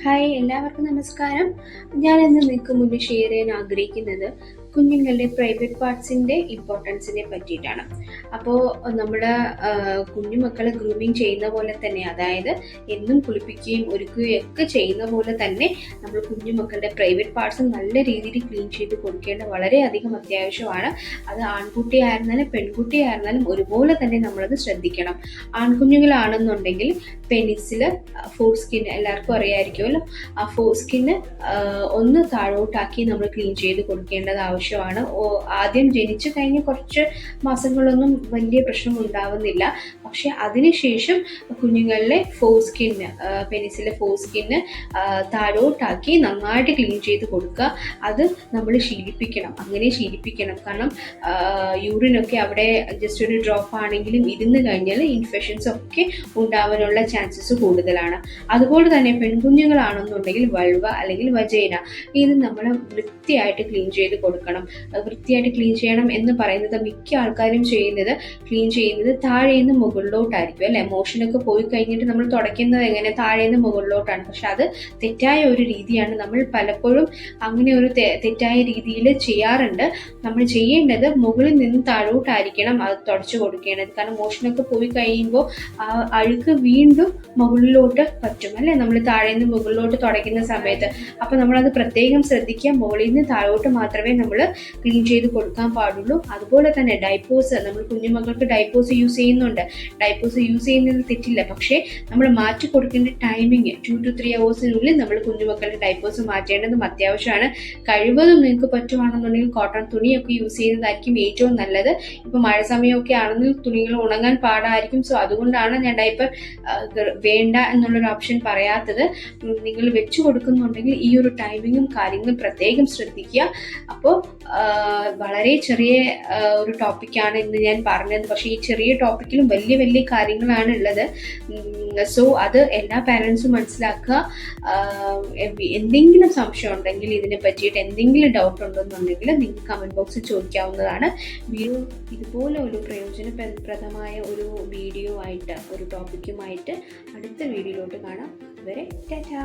Hi, എല്ലാവർക്കും നമസ്കാരം. ഞാൻ ഇന്ന് നിങ്ങൾക്ക് മുന്നിൽ ഷെയർ ചെയ്യാൻ ആഗ്രഹിക്കുന്നത് കുഞ്ഞുങ്ങളുടെ പ്രൈവറ്റ് പാർട്സിൻ്റെ ഇമ്പോർട്ടൻസിനെ പറ്റിയിട്ടാണ്. അപ്പോൾ നമ്മൾ കുഞ്ഞുമക്കളെ ഗ്രൂമിങ് ചെയ്യുന്ന പോലെ തന്നെ, അതായത് എന്നും കുളിപ്പിക്കുകയും ഒരുക്കുകയും ഒക്കെ ചെയ്യുന്ന പോലെ തന്നെ നമ്മൾ കുഞ്ഞുമക്കളുടെ പ്രൈവറ്റ് പാർട്സ് നല്ല രീതിയിൽ ക്ലീൻ ചെയ്ത് കൊടുക്കേണ്ടത് വളരെയധികം അത്യാവശ്യമാണ്. അത് ആൺകുട്ടിയായിരുന്നാലും പെൺകുട്ടിയായിരുന്നാലും ഒരുപോലെ തന്നെ നമ്മളത് ശ്രദ്ധിക്കണം. ആൺകുഞ്ഞുങ്ങളാണെന്നുണ്ടെങ്കിൽ പെനിസിൽ ഫോർ സ്കിൻ എല്ലാവർക്കും അറിയാമായിരിക്കുമല്ലോ, ആ ഫോർ സ്കിന്ന് ഒന്ന് താഴോട്ടാക്കി നമ്മൾ ക്ലീൻ ചെയ്ത് കൊടുക്കേണ്ടത് ആവശ്യമാണ്. ആദ്യം ജനിച്ചു കഴിഞ്ഞ് കുറച്ച് മാസങ്ങളൊന്നും വലിയ പ്രശ്നം ഉണ്ടാവുന്നില്ല, പക്ഷെ അതിനുശേഷം കുഞ്ഞുങ്ങളിലെ ഫോർ സ്കിന്ന് പെനിസിലെ ഫോർ സ്കിന്ന് താഴോട്ടാക്കി നന്നായിട്ട് ക്ലീൻ ചെയ്ത് കൊടുക്കുക. അത് നമ്മൾ ശീലിപ്പിക്കണം, അങ്ങനെ ശീലിപ്പിക്കണം. കാരണം യൂറിനൊക്കെ അവിടെ ജസ്റ്റ് ഒരു ഡ്രോപ്പ് ആണെങ്കിലും ഇരുന്ന് കഴിഞ്ഞാൽ ഇൻഫെക്ഷൻസ് ഒക്കെ ഉണ്ടാവാനുള്ള ചാൻസസ് കൂടുതലാണ്. അതുപോലെ തന്നെ പെൺകുഞ്ഞുങ്ങളാണെന്നുണ്ടെങ്കിൽ വൾവ അല്ലെങ്കിൽ വജൈന, ഇത് നമ്മൾ വൃത്തിയായിട്ട് ക്ലീൻ ചെയ്ത് കൊടുക്കണം. വൃത്തിയായിട്ട് ക്ലീൻ ചെയ്യണം എന്ന് പറയുന്നത് മിക്ക ആൾക്കാരും ക്ലീൻ ചെയ്യുന്നത് താഴേന്ന് മുകളിലോട്ടായിരിക്കും അല്ലെ. മോഷനൊക്കെ പോയി കഴിഞ്ഞിട്ട് നമ്മൾ തുടയ്ക്കുന്നത് എങ്ങനെ, താഴേന്ന് മുകളിലോട്ടാണ്. പക്ഷെ അത് തെറ്റായ ഒരു രീതിയാണ്. നമ്മൾ പലപ്പോഴും അങ്ങനെ ഒരു തെറ്റായ രീതിയിൽ ചെയ്യാറുണ്ട്. നമ്മൾ ചെയ്യേണ്ടത് മുകളിൽ നിന്ന് താഴോട്ടായിരിക്കണം അത് തുടച്ചു കൊടുക്കേണ്ടത്. കാരണം മോഷനൊക്കെ പോയി കഴിയുമ്പോൾ ആ അഴുക്ക് വീണ്ടും മുകളിലോട്ട് പറ്റും അല്ലെ, നമ്മൾ താഴേന്ന് മുകളിലോട്ട് തുടയ്ക്കുന്ന സമയത്ത്. അപ്പോൾ നമ്മളത് പ്രത്യേകം ശ്രദ്ധിക്കുക. മുകളിൽ നിന്ന് താഴോട്ട് മാത്രമേ നമ്മൾ ക്ലീൻ ചെയ്ത് കൊടുക്കാൻ പാടുള്ളൂ. അതുപോലെ തന്നെ ഡൈപ്പേഴ്സ്, നമ്മൾ കുഞ്ഞുമക്കൾക്ക് ഡൈപ്പേഴ്സ് യൂസ് ചെയ്യുന്നുണ്ട്. ഡൈപ്പേഴ്സ് യൂസ് ചെയ്യുന്നതിൽ തെറ്റില്ല, പക്ഷേ നമ്മൾ മാറ്റി കൊടുക്കേണ്ട ടൈമിങ് 2 to 3 hours നമ്മൾ കുഞ്ഞുമക്കളുടെ ഡൈപ്പേഴ്സ് മാറ്റേണ്ടതും അത്യാവശ്യമാണ്. കഴിവതും നിങ്ങൾക്ക് പറ്റുവാണെന്നുണ്ടെങ്കിൽ കോട്ടൺ തുണിയൊക്കെ യൂസ് ചെയ്യുന്നതായിരിക്കും ഏറ്റവും നല്ലത്. ഇപ്പോൾ മഴ സമയമൊക്കെ ആണെങ്കിൽ തുണികൾ ഉണങ്ങാൻ പാടായിരിക്കും. സോ അതുകൊണ്ടാണ് ഞാൻ ഡൈപ്പർ വേണ്ട എന്നുള്ളൊരു ഓപ്ഷൻ പറയാത്തത്. നിങ്ങൾ വെച്ചു കൊടുക്കുന്നുണ്ടെങ്കിൽ ഈ ഒരു ടൈമിങ്ങും കാര്യങ്ങളും പ്രത്യേകം ശ്രദ്ധിക്കുക. അപ്പോൾ വളരെ ചെറിയ ഒരു ടോപ്പിക്കാണ് ഇന്ന് ഞാൻ പറഞ്ഞത്, പക്ഷേ ഈ ചെറിയ ടോപ്പിക്കിലും വലിയ വലിയ കാര്യങ്ങളാണ് ഉള്ളത്. സോ അത് എല്ലാ പാരൻസും മനസ്സിലാക്കുക. എന്തെങ്കിലും സംശയം ഉണ്ടെങ്കിൽ, ഇതിനെ പറ്റിയിട്ട് എന്തെങ്കിലും ഡൗട്ട് ഉണ്ടെന്നുണ്ടെങ്കിൽ നിങ്ങൾക്ക് കമൻറ്റ് ബോക്സിൽ ചോദിക്കാവുന്നതാണ്. ഇതുപോലെ ഒരു പ്രയോജനപ്രദമായ ഒരു വീഡിയോ ആയിട്ട്, ഒരു ടോപ്പിക്കുമായിട്ട് അടുത്ത വീഡിയോയിലോട്ട് കാണാം. അതുവരെ ടാറ്റാ.